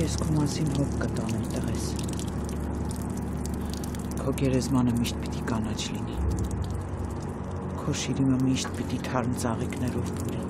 Ես քո մասին հոգ կտանեմ տղես։ Քո գերեզմանը միշտ պիտի կանաչ լինի։ Քո շիրիմը միշտ պիտի թարմ ծաղիկներով փուլի։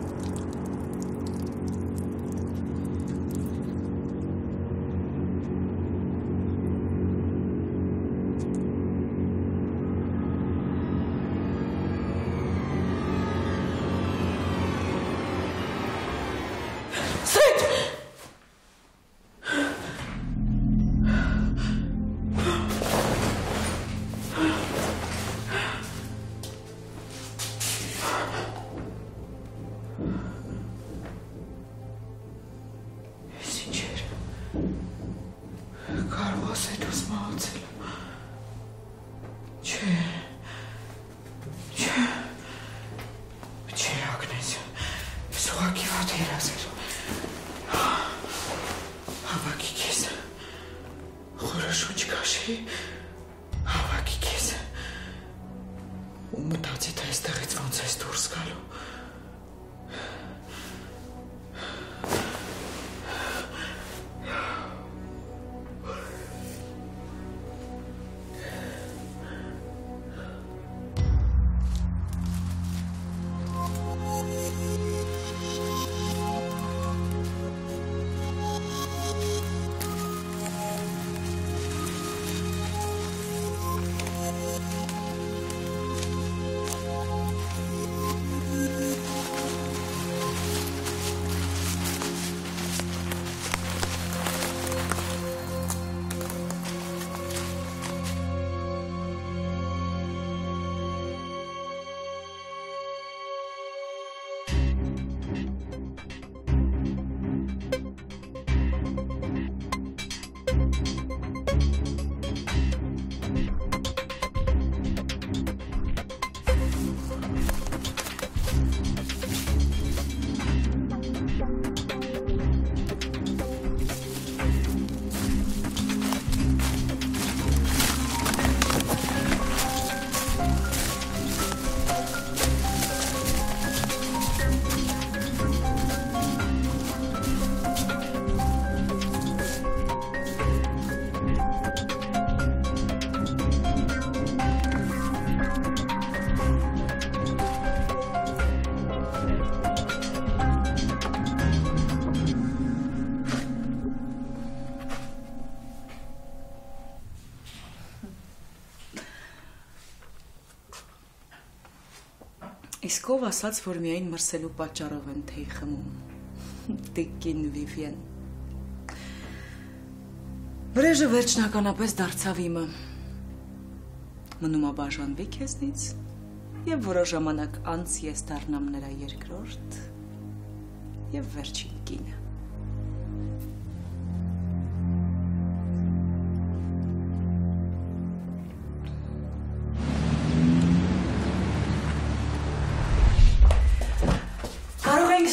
Իսկ ով ասաց, որ միայն մրսելու պատճառով են թեյ խմում, տիկին Վիվիեն։ Վրեժը վերջնականապես դարձավ իմը, մնում աբաժանվի քեզնից, և որոշ ժամանակ անց ես դառնամ նրա երկրորդ և վերջին կինը։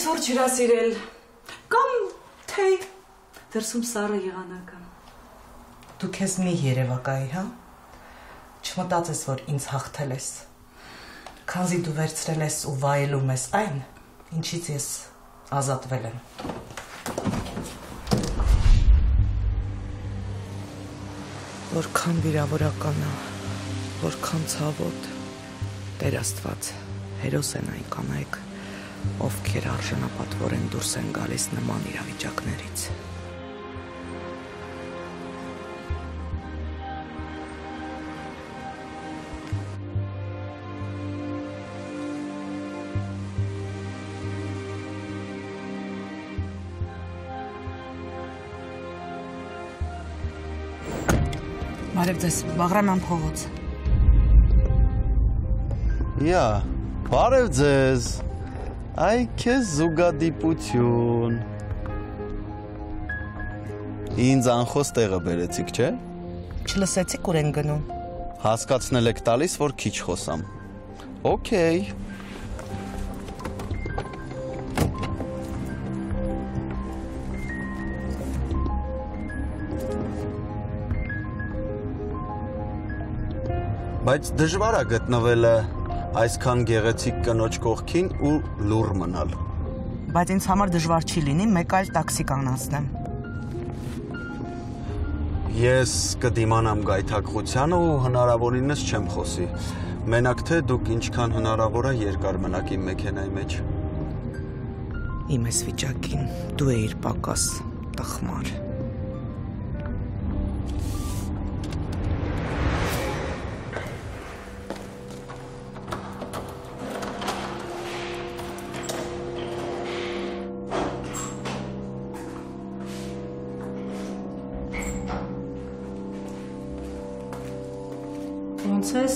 Սուրճ հյուրասիրել, կամ թեյ, դրսում սառը եղանակը։ Դու քեզ մի երևակայի, հա? Չմտածես, որ ինձ հաղթել ես։ Քանզի դու վերցրել ես ու վայելում ես այն, ինչից ես ազատվել եմ։ Որքան վիրավորական է, որքան ցավոտ, Տեր Աստված, հերոս են այն կանայք, ովքեր արժանապատվորեն դուրս են գալիս նման իրավիճակներից։ Բարև ձեզ, Բաղրամյան փողոց։ Յա, բարև ձեզ։ Այ քեզ զուգադիպություն։ Ինձ անխոս տեղը բերեցիք, չէ։ Չլսեցիք ուր են գնում։ Հասկացնել եք տալիս, որ քիչ խոսամ։ Okay։ Բայց դժվար է գտնվելը այսքան գեղեցիկ կնոջ կողքին ու լուռ մնալ։ Բայց ինձ համար դժվար չի լինի մեկ այլ տաքսի կանացնեմ։ Ես կդիմանամ գայթակղությանը ու հնարավորինս չեմ խոսի։ Մենակ թե դուք ինչքան հնարավոր է երկար մնաք իմ մեքենայի մեջ։ Իմ ես վիճակին դու էիր պակաս տխմար։ Ոնց ես։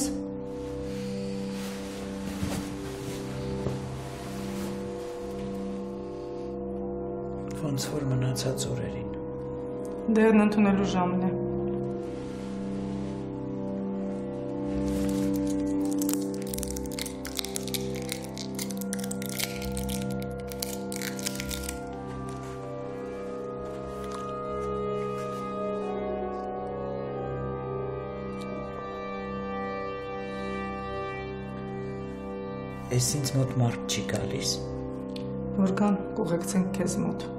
Ոնց որ մնացած օրերին։ Դերն ընդունելու ժամն է։ Ես ինձ մոտ մարդ չի գալիս։ Որքան կուղեկցենք քեզ մոտ։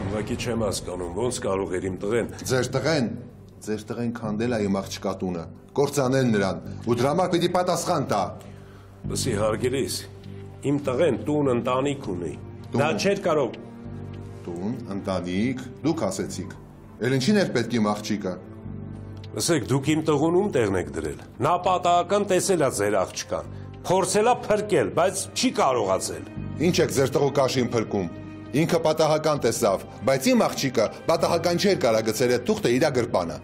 Ուղղակի չեմ հասկանում, ոնց կարող էր իմ տղեն։ Ձեր տղեն քանդել է իմ աղջկա տունը, կործանել նրան, ու դրա համար պիտի պատասխան տա։ Լսի հարգելիս, իմ տղեն տուն ընտանիք ունի։ Դա չէր կարող։ Տուն, ընտանիք, դուք ասեցիք։ Էլ ինչին էր պետք իմ աղջիկը։ Լսեք, դուք իմ տղուն ում տեղն եք դրել։ Նա պատահական տեսել է ձեր աղջկան, փորձել է փրկել, բայց չի կարողացել։ Ինչ եք ձեր տղու կաշին փրկում։ Ինքը պատահական տեսավ, բայց իմ աղջիկը պատահական չէր կարա գցել այդ թուղթը իր գրպանը։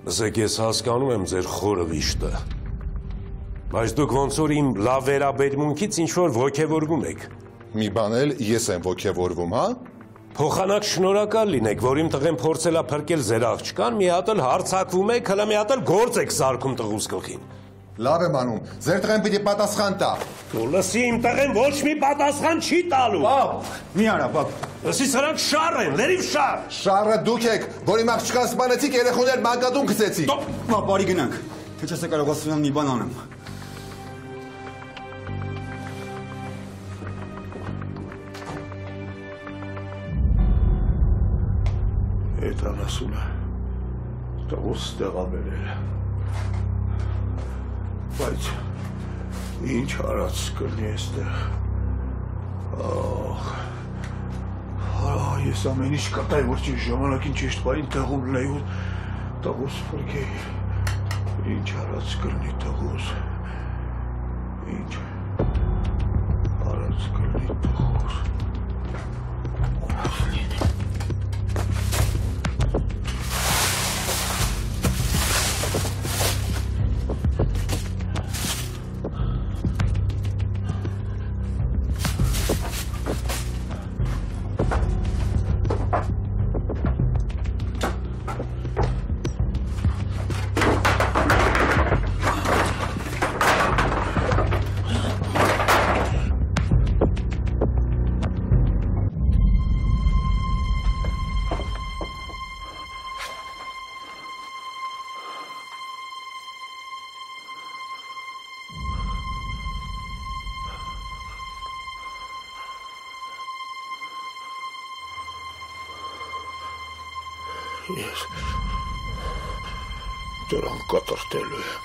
Լսեք, ես հասկանում եմ ձեր խորը վիշտը, բայց դուք ոնց որ իմ լավ վերաբերմունքից ինչ-որ ոգևորվում եք։ Մի բան էլ ես եմ ոգևորվում, հա։ Փոխանակ շնորհակալ լինեք, որ իմ տղեն փորձել է փրկել ձեր աղջկան, մի հատ էլ հարձակվում եք, հələ մի հատ էլ գործ եք սարքում տղուս գլխին։ Լավ եմ անում, ձեր տղեն պիտի պատասխան տա։ Դու լսի, իմ տղեն ոչ մի պատասխան չի տալու։ Պապ, մի արա, պապ։ Լսի, սրանք շառ են, լերիվ շառ։ Շառը դուք եք, որ իմ աղջկան սպանեցիք, երեխուներ մանկատուն գցեցիք։ Պապ, բարի գնանք, թե չես կարողացնում մի բան անեմ։ Էտան ասում է, տղուս տեղաբերել։ Բայց ինչ արած կրնի էստեղ։ Ես ամեն ինչ կտայի, որ ճիշտ ժամանակին ճիշտ բային տեղում լեի ու տղուս փրկեի։ Ինչ արած կրնի տղուս։ Ինչ արած կրնի տղուս։ Ես դրանք կտրտելու եմ,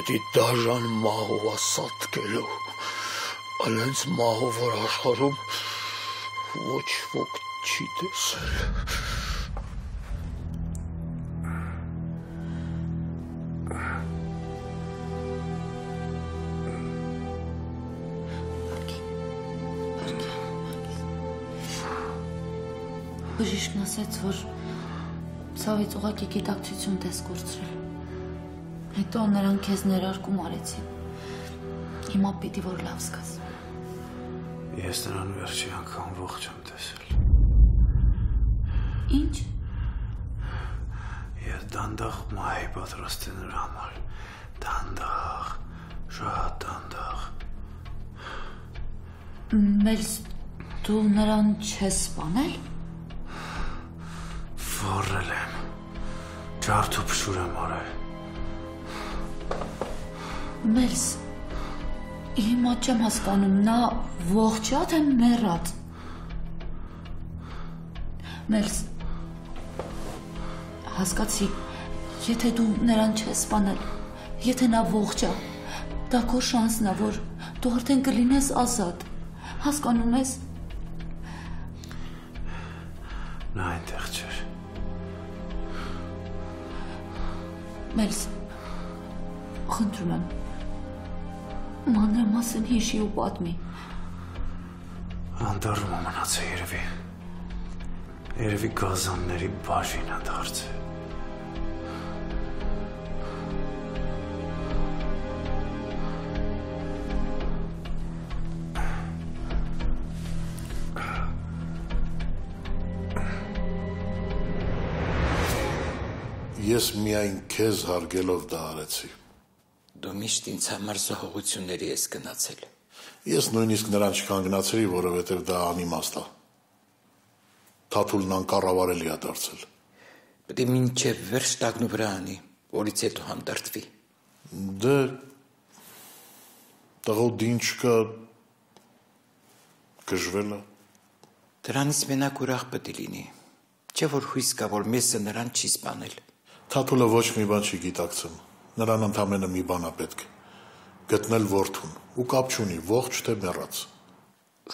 էդի դաժան մահով ասատկելու, ալենց մահով, որ աշխարում ոչ ոք չի տեսել։ Բժիշկն ասաց, որ ցավից ուղղակի գիտակցություն դես կորցրել։ Հետո նրանք քեզ ներարկում արեցին։ Հիմա պիտի որ լավ զգաս։ Ես նրան վերջի անգամ ողջ եմ տեսել։ Ինչ։ Ես դանդաղ մահի պատրաստ եմ նրա համար։ Դանդաղ, շատ դանդաղ։ Մելս, դու նրան չես սպանել։ Վառել եմ։ Ջարդ ու փշուր եմ արել։ Մելս, հիմա չեմ հասկանում, նա ողջ է, թե մեռած։ Մելս, հասկացի, եթե դու նրան չես սպանել, եթե նա ողջ է, դա քո շանսն է, որ դու արդեն կլինես ազատ։ Հասկանում ես։ Նա այնտեղ չէր։ Մելս, խնդրում եմ, մանրամասն հիշի ու պատմի։ Անդառում մնացել երևի։ Երևի գազանների բաժին է դարձել։ Ես միայն քեզ հարգելով դա արեցի։ Դու միշտ ինձ համար զոհողությունների ես գնացել։ Ես նույնիսկ նրան չկանգնացրի, որովհետև դա անիմաստ է։ Թաթուլն անկառավարելի է դարձել։ Պետք է մինչև վերջ տագնու վրա անի, որից հետո հանդարտվի։ Դե տղու դին չկա գժվելը։ Դրանից մենակ ուրախ պետք է լինի։ Չէ որ հույս կա, որ մեսը նրան չի սպանել։ Թաթուլը ոչ մի բան չի գիտակցում։ Նրան ընդամենը մի բան է պետք։ Գտնել որդուն ու կապ չունի, ողջ թե մեռած։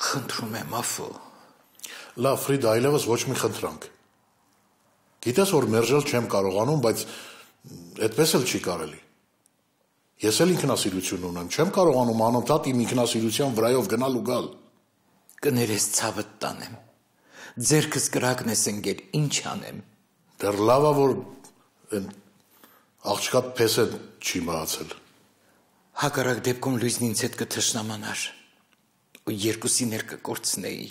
Խնդրում եմ, Աֆո։ Լավ, Ֆրիդ, այլևս ոչ մի խնդրանք։ Գիտես, որ մերժել չեմ կարողանում, բայց այդպես էլ չի կարելի։ Ես էլ ինքնասիրություն ունեմ, չեմ կարողանում անընդհատ իմ ինքնասիրության վրայով գնալ ու գալ։ Կներես ցավդ տանեմ։ Ձերքս կրակն ես ընկել, ինչ անեմ։ Դեռ լավ է, որ աղջկա փեսեն չի մահացել։ Հակառակ դեպքում լույսն ինձ հետ կթշնամանար ու երկուսին էլ կկորցնեի։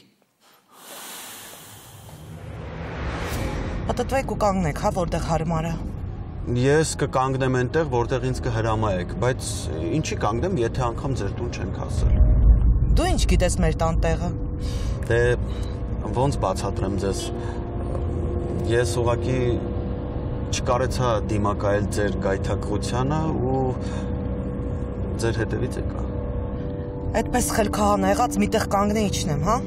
Պատտվեք ու կանգնեք, հա, որտեղ հարմար է։ Ես կկանգնեմ այնտեղ, որտեղ ինձ կհրամայեք, բայց ինչի կանգնեմ, եթե անգամ ձեր տուն չենք հասել։ Դու ինչ գիտես մեր տան տեղը։ Դե ոնց բացատրեմ ձեզ։ Ես ուղղակի չկարեցա դիմակայել ձեր գայթակղությանը ու ձեր հետևից եկա։ Այդպես խելքահան եղած միտեղ կանգնե իջնեմ, հա։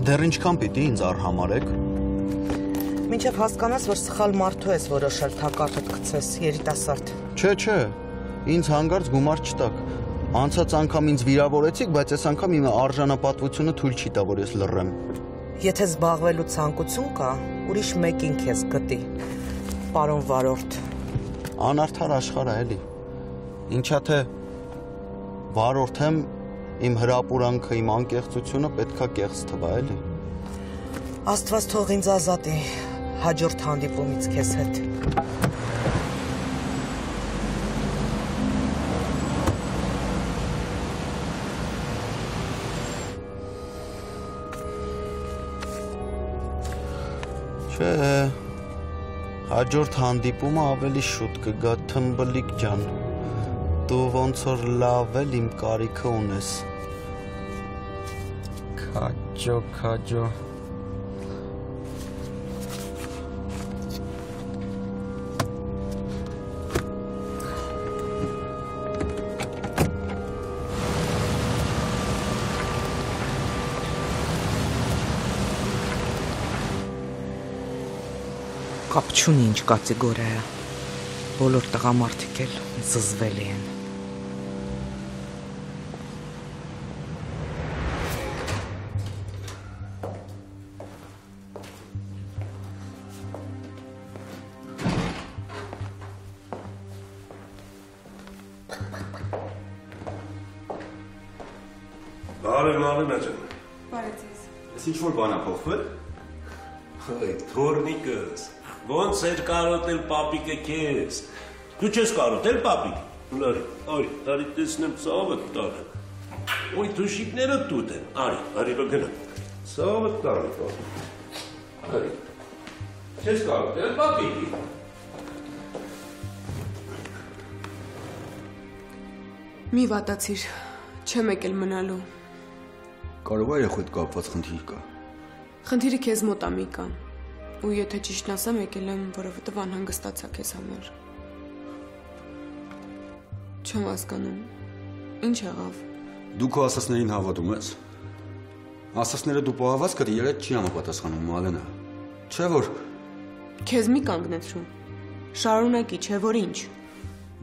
Դեռ ինչքան պիտի ինձ արհամարեք։ Մինչև հասկանաս, որ սխալ մարդու ես որոշել թակարդդ գցես, երիտասարդ։ Չէ, ինձ հանգարց գումար չտաք։ Անցած անգամ ինձ վիրավորեցիք, բայց այս անգամ իմ արժանապատվությունը թույլ չի տա, որ ես լռեմ։ Եթե զբաղվելու ցանկություն կա, ուրիշ մեկին քեզ գտի, պարոն վարորդ։ Անարդար աշխարհ է, էլի։ Ինչա թե վարորդ եմ, իմ հրապուրանքը, իմ անկեղծությունը պետքա կեղծ թվա, էլի։ Աստված թող ինձ ազատի հաջորդ հանդիպումից քեզ հետ։ Չէ, հաջորդ հանդիպումը ավելի շուտ կգա, թմբլիկ ջան։ Դու ոնց որ լավ էլ իմ կարիքը ունես։ Քաջո։ Կապ չունի ինչ կատեգորիա է։ Բոլոր տղամարդիկ էլ զզվելի են։ Բարև Մալինա ջան։ Բարև ձեզ։ Ես ինչ որ բան ա փոխվել։ Այ թորնիկս, ոնց էր կարոտել պապիկը քեզ։ Դու չես կարոտել պապիկ։ Արի, տարի տեսնեմ ծավը տանը։ Ոյ թուշիկները տուտ են։ Արի, գնա։ Ծավը տանը պապիկ։ Արի։ Չես կարող դել պապիկ։ Մի վատացիր, չեմ եկել մնալու։ Կարող է երեխույթ կապված խնդիր կա։ Խնդիրը քեզ մոտ է Միկա։ Ու եթե ճիշտն ասեմ, եկել եմ, որովհետև անհանգստացա քեզ համար։ Չեմ հասկանում։ Ինչ եղավ։ Դու քո ասածներին հավատում ես։ Ասածները դու պահված կրի երետ չի համապատասխանում, Մալենա։ Չէ որ Քեզ մի կանգնեցրու։ Շարունակի, չէ որ ինչ։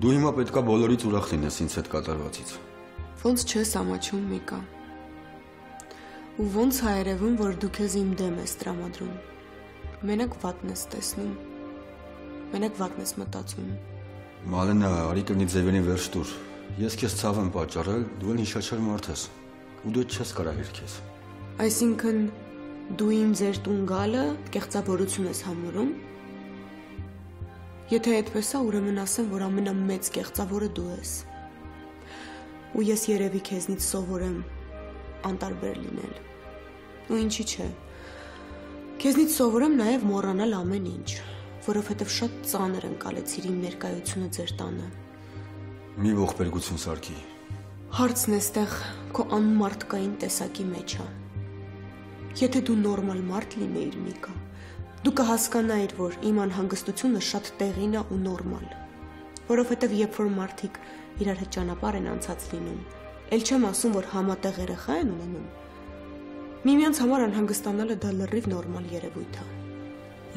Դու հիմա պետքա բոլորից ուրախ լինես ինձ հետ կատարվածից։ Ոնց չես ամաչում, Միկա։ Ու ոնց է երևում, որ դու քեզ իմ դեմ ես տրամադրում։ Մենակ վատն ես տեսնում։ Մենակ վատն ես մտածում։ Մալենա, արի կլինի ձևերին վերջ տուր։ Ես քեզ ցավ եմ պատճառել, դու էլ հիշաչար մարդ ես։ Ու դու չես կարող երկես։ Այսինքն դու իմ ձեր տուն գալը կեղծավորություն ես համարում։ Եթե այդպես է, ուրեմն ասեմ, որ ամենամեծ կեղծավորը դու ես։ Ու ես երևի քեզնից սովորեմ անտարբեր լինել։ Ու ինչի՞ չէ։ Քեզնից սովորեմ նաև մոռանալ ամեն ինչ, որովհետև շատ ծանր ընկալեցիր իմ ներկայությունը ձեր տանը։ Մի ողբերգություն սարքի։ Հարցն էստեղ քո անմարդկային տեսակի մեջ է։ Եթե դու նորմալ մարդ լինեիր, Միկա, դու կհասկանայիր, որ իմ անհանգստությունը շատ տեղին է ու նորմալ, որովհետև երբ որ մարդիկ իրար հետ ճանապարհ են անցած լինում, ել չեմ ասում, որ համատեղ երեխա են ունենում, միմյանց համար անհանգստանալը դա լրիվ նորմալ երևույթ է։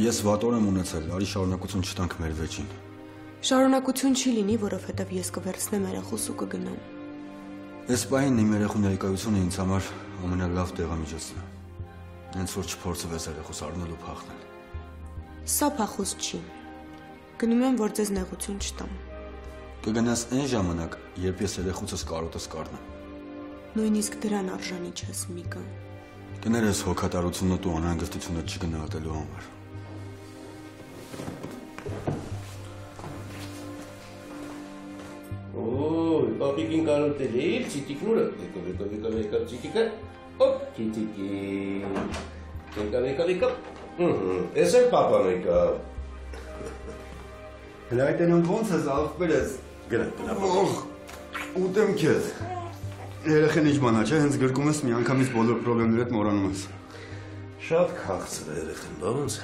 Ես վատոր եմ ունեցել, արի շարունակություն չտանք մեր վեճին։ Շարունակություն չի լինի, որովհետև ես կվերցնեմ երախուս ու կգնամ։ Այս պահին իմ երեխու ներկայությունը ինձ համար ամենալավ դեղամիջոցն է։ Հենց որ չփորձվես երեխուս առնել ու փախնել։ Սա փախուս չի։ Գնում եմ, որ ձեզ նեղություն չտամ։ Կգնաս այն ժամանակ, երբ ես երեխուցս կարոտս կառնեմ։ Նույնիսկ դրան արժանի չես, Միկա։ Կներես հոգատարությունը ու անհանգստությունը չգնահատելու համար։ Օй, պապիկին կարոտել էիր, ցիտիկնուրը, եկավ ցիտիկը, օպ, ցիտիկի, եկավ, ես էլ պապան եկավ։ Հլայտենում ոնց ես աղբեր ես։ Գնա, ուտեմ քեզ։ Երեխեն ինչ բանա չէ, հենց գրկում ես մի անգամից բոլոր պրոբլեմներդ մոռանում ես։ Շատ քաղցր է երեխեն, բա ոնց։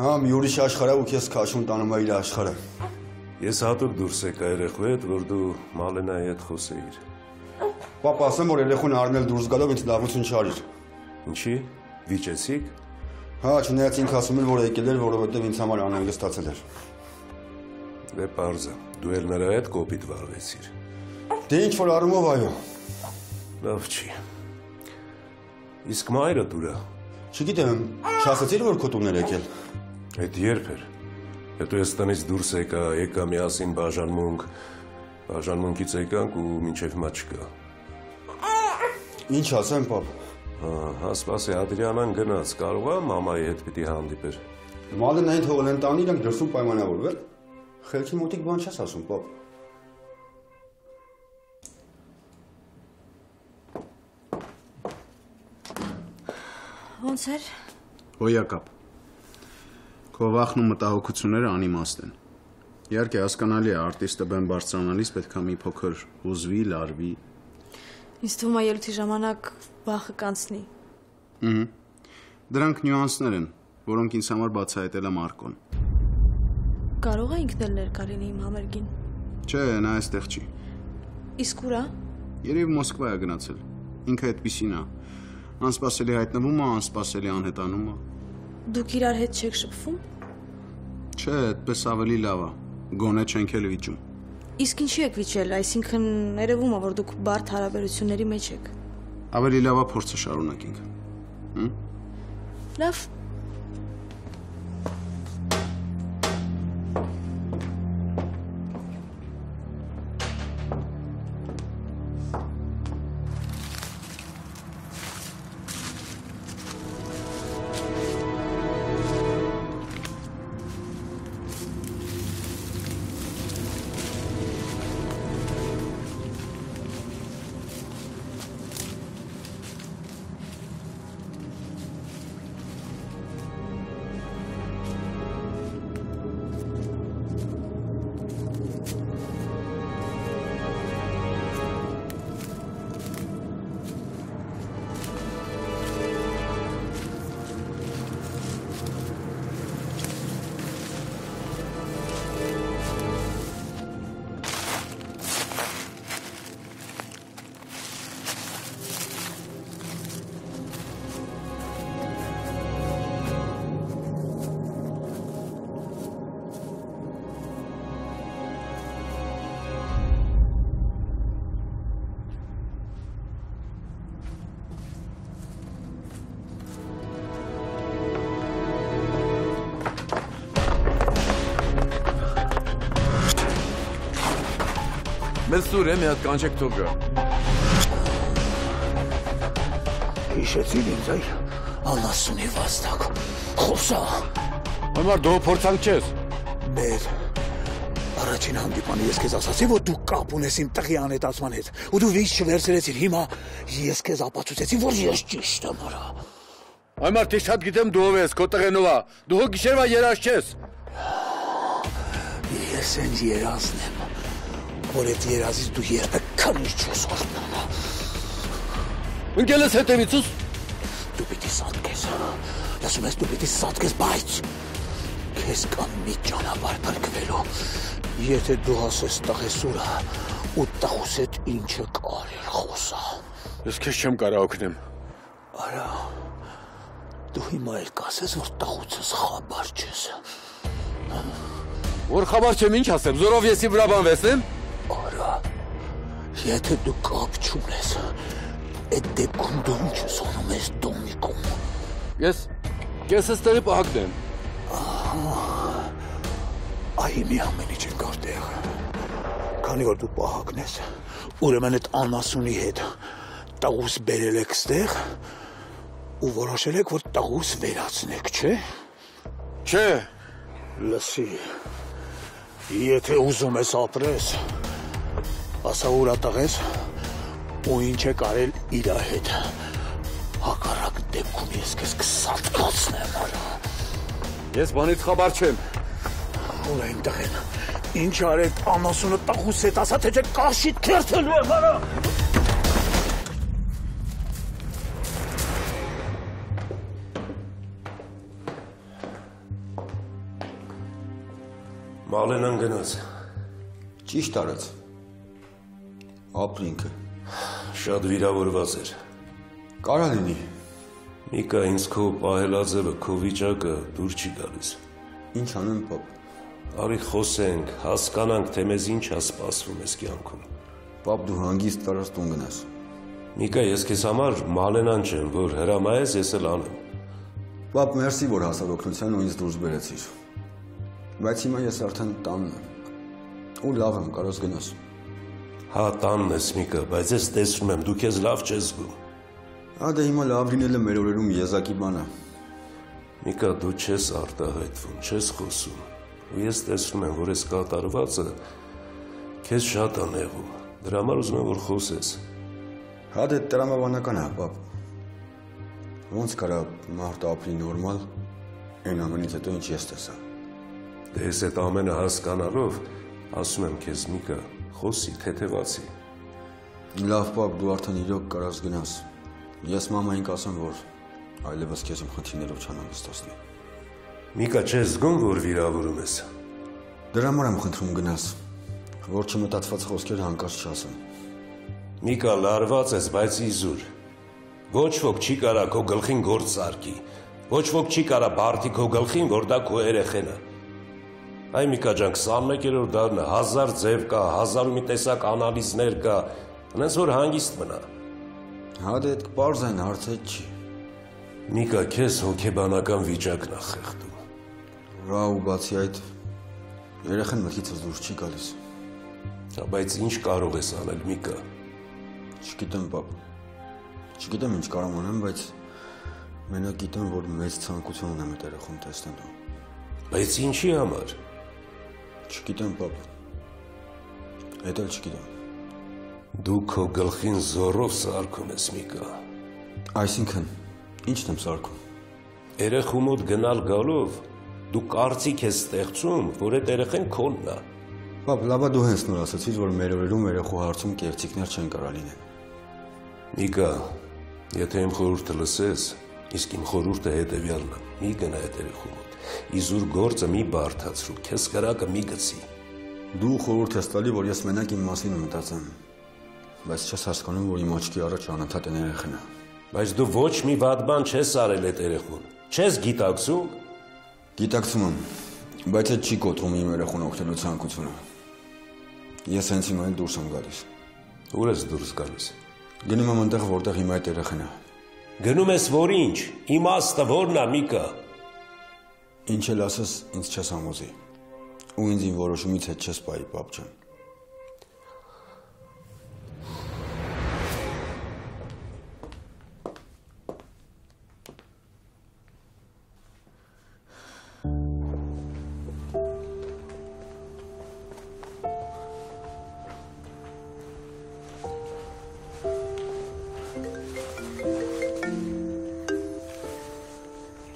Հա, մի ուրիշ աշխարհ է ու քեզ քաշում տանում է իր աշխարհը։ Ես հատուկ դուրս եկա երեխու հետ, որ դու Մալենայի հետ խոսեիր։ Պապա, ասեմ, որ երեխուն առնել դուրս գալով ինձ լավություն չարիր։ Ինչի՞, վիճեցիք։ Հա, չնայած ինքը ասում էր, որ եկել էր, որովհետև ինձ համար անհանգստացել էր։ Դե պարզը, դու էլ նրա հետ կոպիտ վարվեցիր։ Դե ինչ որ առումով այո։ Լավ չի։ Իսկ մայրը դուրա։ Չգիտեմ, չասացիր, որ քո տուն էր եկել։ Այդ երբ էր։ Հետո ես տնից դուրս եկա միասին բաժանմունքից եկանք ու մինչև հիմա չկա։ Ինչ ասեմ, պապ։ Հա, սպասի, Ադրիանան գնաց, կարող է մամայի հետ պիտի հանդիպեր։ Մալենային թողել են տանի, իրենք դրսում պայմանավորվել։ Խելքի մոտիկ բան չես ասում, պապ։ Ոնց էր։ Հոյակապ։ Քո վախն ու մտահոգությունները անիմաստ են։ Իհարկե հասկանալի է, արտիստը բեմ բարձրանալիս պետք է մի փոքր հուզվի, լարվի։ Ինձ թվում է ելույթի ժամանակ վախը կանցնի։ Դրանք նյուանսներ են, որոնք ինձ համար բացահայտել է Մարկոն։ Կարող է ինքն էլ ներկա լինի իմ համերգին։ Չէ, նա այստեղ չի։ Իսկ ուր է։ Երևի Մոսկվա է գնացել։ Ինքը այդպիսին է։ Անսպասելի հայտնվում է, անսպասելի անհետանում է։ Դուք իրար հետ չեք շփվում։ Չէ, այդպես ավելի լավ է։ Գոնե չենք էլ վիճում։ Իսկ ինչի եք վիճել, այսինքն երևում է, որ դուք բարդ հարաբերությունների մեջ եք։ Ավելի լավ է փորձը շարունակենք։ Լավ։ Մեզ սուր է մի հատ կանչեք թող գա։ Հիշեցին ինձ այ անասունի վաստակ։ Խոսա։ Համար դու փորձանք չես։ Մեր առաջին հանդիպանը ես քեզ ասացի, որ դու կապ ունես իմ տղի անհետացման հետ, ու դու վիճ չվերցրեցիր։ Հիմա ես քեզ ապացուցեցի, որ ես ճիշտ եմ արա։ Համար դե շատ գիտեմ դու ով ես, քո տղենով է։ Դու հո գիշերվա երազ չես։ Ես այն երազն եմ, որ այդ երազից դու երբեք քնից չես օրհնանա։ Ընկել ես հետևիցուս։ Դու պիտի սատկես։ Լսում ես, դու պիտի սատկես, բայց քեզ կան մի ճանապարհ փրկվելու։ Եթե դու ասես տղեսուրը ու տղուս հետ ինչը կարել խոսա։ Ես քեզ չեմ կարող օգնեմ։ Արա, դու հիմա էլ կասես, որ տղուցս խաբար չես։ Որ խաբար չեմ, ինչ ասեմ, զորով եսի վրա բանվեսնեմ։ Արա, եթե դու կապ չունես, այդ դեպքում դու ինչ ես անում ես Դոմիկում։ Ես կեսս տեղի պահակն եմ։ Այ մի ամեն ինչ կար տեղ։ Քանի որ դու պահակն ես, ուրեմն այդ անասունի հետ տղուս բերել եք ստեղ ու որոշել եք, որ տղուս վերացնեք, չէ։ Չէ։ Լսի, եթե ուզում ես ապրես, ասա ուրա տղես ու ինչ է կարել իրա հետ։ Հակառակ դեպքում ես քեզ կսատկացնեմ, արա։ Ես բանից խաբար չեմ։ Ուր այն տղեն, ինչ արեք անասունը տղուս հետ, ասա թե չէ կաշիտ քերթելու եմ, արա։ Մալենան գնաց։ Ճիշտ արեց։ Ապրինքը։ Շատ վիրավորված էր։ Կարա լինի։ Միկա, ինձ քո պահելաձևը, քո վիճակը դուր չի գալիս։ Ինչ անեմ, պապ։ Արի խոսենք, հասկանանք, թե մեզ ինչ է սպասվում ես կյանքում։ Պապ, դու հանգիստ կարաս տուն գնաս։ Միկա, ես քեզ համար Մալենան չեմ, որ հրամայես, ես էլ անեմ։ Պապ, մերսի, որ հասար օգնության ու ինձ դուրս բերեցիր։ Բայց հիմա ես արդեն տանն եմ։ Ու լավ եմ, կարոս գնաս։ Հա, տանն ես, Միկա, բայց ես տեսնում եմ, դու քեզ լավ չես զգում։ Ադե հիմա լավ լինելը մեր օրերում եզակի բան է։ Միկա, դու չես արտահայտվում, չես խոսում։ Ու ես տեսնում եմ, որ այս կատարվածը քեզ շատ է նեղում։ Դրա համար ուզում եմ, որ խոսես։ Հա, դե տրամաբանական է, պապ։ Ոնց կարա մարդ ապրի նորմալ, այն ամենից հետո ինչ ես տեսա։ Դե ես այդ ամենը հասկանալով, ասում եմ քեզ, Միկա, խոսի, թեթևացի։ Լավ, պապ, դու արդեն իրոք կարաս գնաս։ Ես մամային կասեմ, որ այլևս քեզ իմ խնդիրներով չանհանգստացնի։ Միկա, չես զգում, որ վիրավորում ես։ Դրա համար եմ խնդրում գնաս, որ չմտածված խոսքեր հանկարծ չասեմ։ Միկա, լարված ես, բայց իզուր։ Ոչ ոք չի կարա քո գլխին գործ սարքի։ Ոչ ոք չի կարա բարդի քո գլխին, որ դա քո երեխեն է։ Այ Միկա ջան, 21-րդ դարն է, 1000 ձև կա, 1000 մի տեսակ անալիզներ կա, այնպես որ հանգիստ մնա։ Հա դե այդ պարզ այն հարցը չի։ Միկա, քեզ հոգեբանական վիճակն է խեղդում։ Ռա ու բացի այդ երեխան մտքիցս դուրս չի գալիս։ Բայց ինչ կարող ես անել, Միկա։ Չգիտեմ, պապ։ Չգիտեմ ինչ կարող անեմ, բայց մենակ գիտեմ, որ մեծ ցանկություն ունեմ այդ երեխուն տեսնելու։ Բայց ինչի համար։ Չգիտեմ, պապ։ Էդ էլ չգիտեմ։ Դու քո գլխին զորով սարքում ես, Միկա։ Այսինքն, ինչն եմ սարքում։ Երեխու մոտ գնալ գալով դու կարծիք ես ստեղծում, որ այդ երեխեն քոնն է։ Պապ, լավա դու հենց նոր ասացիր, որ մեր օրերում երեխու հարցում կեղծիքներ չեն կարող լինել։ Միկա, եթե իմ խորհուրդը լսես, իսկ իմ խորհուրդը հետևյալն է՝ մի գնա այդ երեխու մոտ։ Իզուր գործը մի բարդացրու, քեզ կրակը մի գցի։ Դու խորհուրդ ես տալի, որ ես մենակ իմ մասին մտածեմ, բայց չես հասկանում, որ իմ աչքի առաջ անընդհատ են երեխեն է։ Բայց դու ոչ մի վատ բան չես արել այդ երեխուն։ Չես գիտակցում։ Գիտակցում եմ, բայց այդ չի կոտրում իմ երեխուն օգնելու ցանկությունը։ Ես հենց հիմա էլ դուրս եմ գալիս։ Ուր ես դուրս գալիս։ Գնում եմ այնտեղ, որտեղ հիմա այդ երեխեն է։ Գնում ես որ ինչ։ Իմաստը որն է, Միկա։ Ինչ էլ ասես, ինձ չես համոզի։ Ու ինձ իմ որոշումից հետ չես պայի, պապ ջան։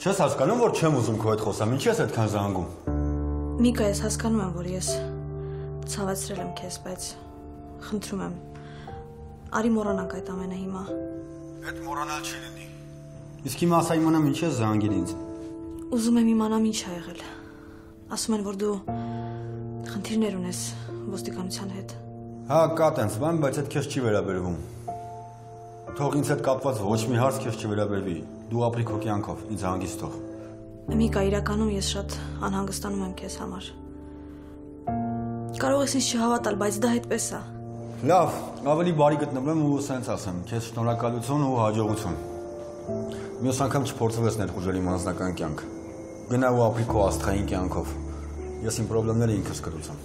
Չես հասկանում, որ չեմ ուզում քո հետ խոսամ, ինչի ես այդքան զանգում։ Միկա, ես հասկանում եմ, որ ես ցավեցրել եմ քեզ, բայց խնդրում եմ, արի մոռանանք այդ ամենը հիմա։ Այդ մոռանալ չի լինի։ Իսկ հիմա ասա իմանամ ինչ ես զանգել ինձ։ Ուզում եմ իմանամ ինչ ա եղել։ Ասում են, որ դու խնդիրներ ունես ոստիկանության հետ։ Հա, կա տենց բան, բայց այդ քեզ չի վերաբերվում։ Թող ինձ հետ կապված ոչ մի հարց քեզ չվերաբերվի։ Դու ապրի քո կյանքով, ինձ հանգիստ թող։ Միկա, իրականում ես շատ անհանգստանում եմ քեզ համար։ Կարող ես ինձ չհավատալ, բայց դա այդպես է։ Լավ, ավելի բարի գտնվում եմ ու սենց ասեմ, քեզ շնորհակալություն ու հաջողություն։ Մյուս անգամ չփորձվես ներխուժել իմ անձնական կյանք։ Գնա ու ապրի քո աստղային կյանքով։ Ես իմ խնդիրները ինքս կլուծեմ։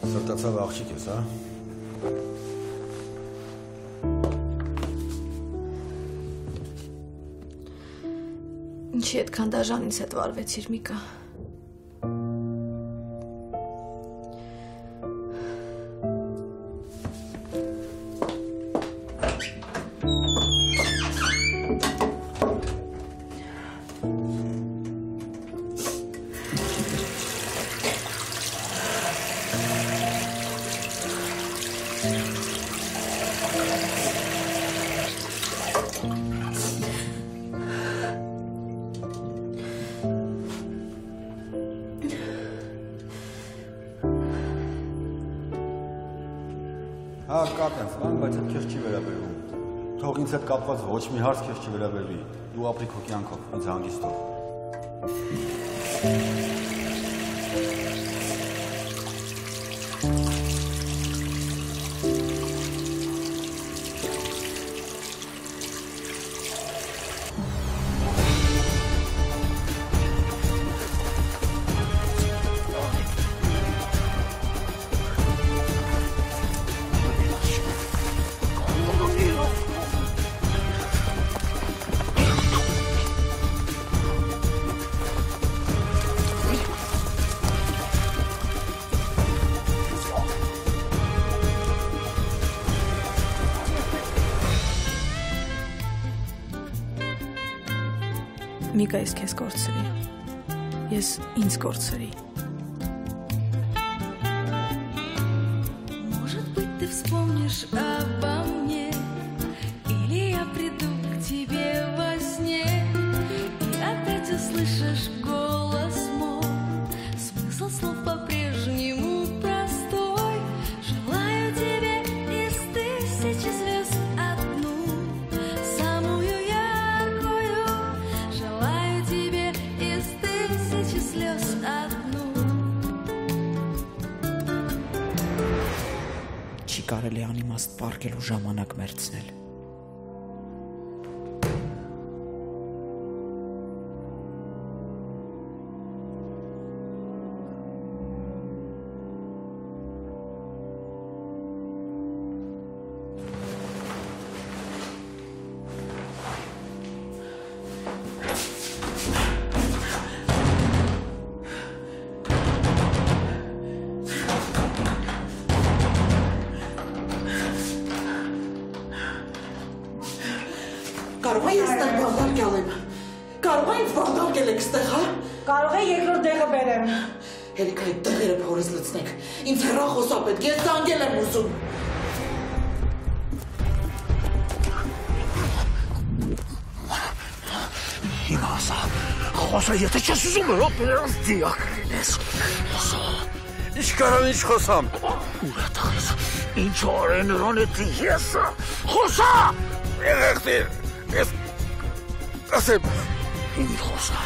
Սրտացավ աղջիկ ես, հա։ Ինչի այդքան դաժան ինձ հետ վարվեցիր, Միկա։ Հա, կա տենց բան, բայց այդ քեզ չի վերաբերվում։ Թող ինձ հետ կապված ոչ մի հարց քեզ չվերաբերվի։ Դու ապրի քո կյանքով, ինձ հանգիստ թող։ Միկա, ես քեզ կորցրի։ Ես ինձ կորցրի։ Может быть, ты вспомнишь обо мне, или я приду к тебе во сне, и опять услышишь голос мой, смысл слов по-прежнему простой. Желаю тебе из тысячи звезд одну, самую яркую. Желаю тебе из тысячи слез одну. Չի կարելի անիմաստ պարկել ու ժամանակ մերցնել։ Կարող է ես տեղ բանդարկել եմ։ Կարող է ինձ բանդարկել եք ստեղ, հա։ Կարող է երկրորդ դեղը բերեմ։ Հերիք այդ տղերը փորս լցնեք։ Ինձ հեռախոսա պետք, ես զանգել եմ ուզում։ Հիմա ասա, խոսա, եթե չես ուզում ռոպերս դիակ լինես։ Խոսա։ Ինչ կարան ինչ խոսամ։ Ուր է տղես, ինչ օր է նրան էտի եսը։ Խոսա։ Եղեղտիր, ես ասեմ։ Ինչ խոսա,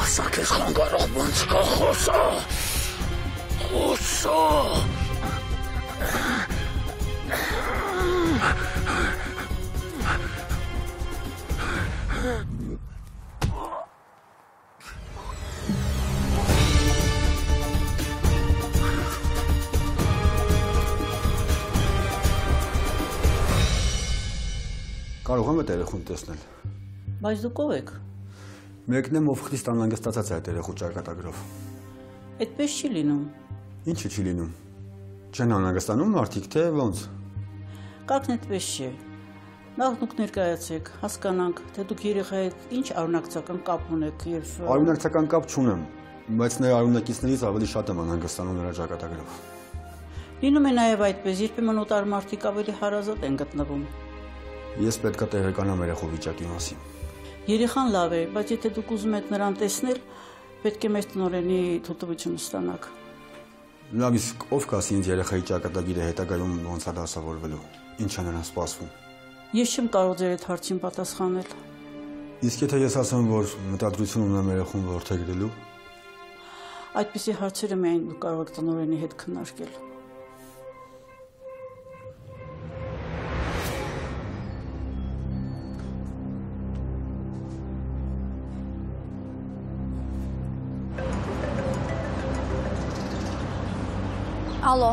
ասա կեզ խանգարող բանց կա խոսա։ Խոսա։ Կարող եմ այդ երեխուն տեսնել։ Բայց դուք ով եք։ Մեկն եմ, ով խիստ անհանգստացած է այդ երեխու ճակատագրով։ Այդպես չի լինում։ Ինչը չի լինում։ Չեն անհանգստանում մարդիկ, թե ոնց։ Կարգն այդպես չի։ Նախ դուք ներկայացեք, հասկանանք, թե դուք երեխայի հետ ինչ արունակցական կապ ունեք եւ Արունակցական կապ չունեմ, բայց նրա արունակիցներից ավելի շատ եմ անհանգստանում նրա ճակատագրով։ Լինում է նաեւ այդպես, երբեմն օտար մարդիկ ավելի հարազատ են գտնվում։ Ես պետք է տեղեկանամ երեխու վիճակի մասին։ Երեխան լավ է, բայց եթե դուք ուզում եք նրան տեսնել, պետք է մեր տնօրենի թույլտվություն ստանաք։ Լավ, իսկ ով կասի ինձ երեխայի ճակատագիրը հետագայում ոնց է դասավորվելու, ինչ է նրան սպասվում։ Ես չեմ կարող ձեր այդ հարցին պատասխանել։ Իսկ եթե ես ասեմ, որ մտադրություն ունեմ երեխուն որդեգրելու, այդպիսի հարցերը միայն դուք կարող եք տնօրենի հետ քննարկել։ Ալո։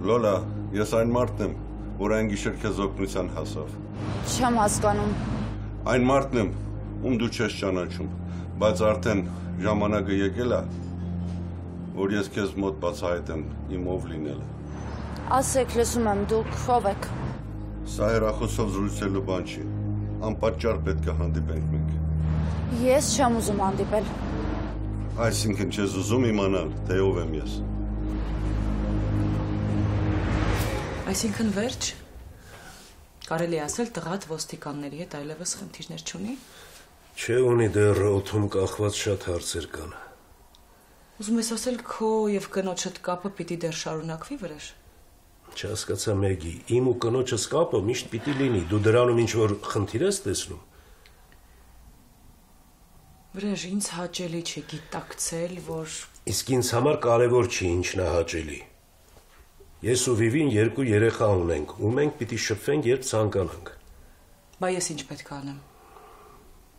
Լոլա, ես այն մարդն եմ, որ այն գիշեր քեզ օգնության հասավ։ Չեմ հասկանում։ Այն մարդն եմ, ում դու չես ճանաչում, բայց արդեն ժամանակը եկել է, որ ես քեզ մոտ բացահայտեմ իմ ով լինելը։ Ասեք, լսում եմ, դուք ով եք։ Սա հեռախոսով զրուցելու բան չի։ Անպատճառ պետք է հանդիպենք մենք։ Ես չեմ ուզում հանդիպել։ Այսինքն չես ուզում իմանալ, թե ով եմ ես։ Այսինքն վերջ, կարելի ասել տղատ ոստիկանների հետ այլևս խնդիրներ չունի։ Չէ, ունի դեռ օդում կախված շատ հարցեր կան։ Ուզում ես ասել քո եւ կնոջդ կապը պիտի դեռ շարունակվի վրեժ։ Չհասկացա Մեգի, իմ ու կնոջս կապը միշտ պիտի լինի, դու դրանում ինչ-որ խնդիր ես տեսնում։ Վրեժ, ինձ հաճելի չէ գիտակցել, որ Իսկ ինձ համար կարևոր չի ինչն է հաճելի։ Ես ու Վիվին երկու երեխա ունենք, ու մենք պիտի շփվենք, երբ ցանկանանք։ Բա ես ինչ պետք է անեմ։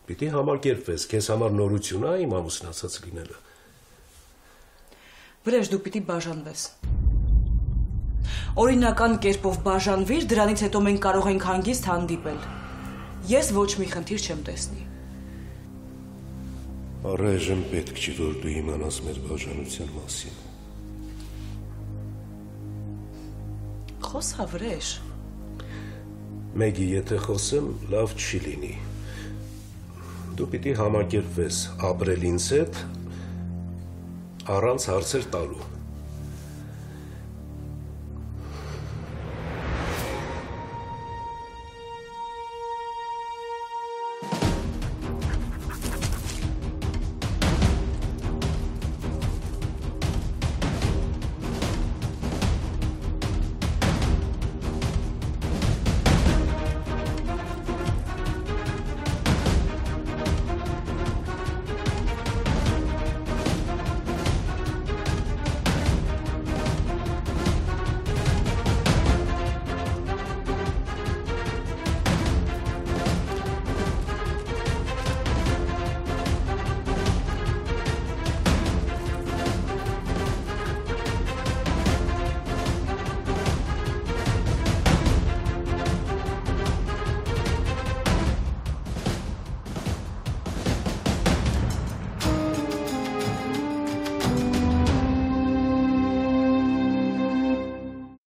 Պիտի համակերպվես, քեզ համար նորություն է իմ ամուսնացած լինելը։ Վրեժ, դու պիտի բաժանվես։ Օրինական կերպով բաժանվիր, դրանից հետո մենք կարող ենք հանգիստ հանդիպել։ Ես ոչ մի խնդիր չեմ տեսնի։ Առայժմ պետք չի, որ դու իմանաս մեր բաժանության մասին։ Խոսա վրեժ։ Մեգի, եթե խոսեմ, լավ չի լինի։ Դու պիտի համակերպվես ապրել ինձ հետ առանց հարցեր տալու։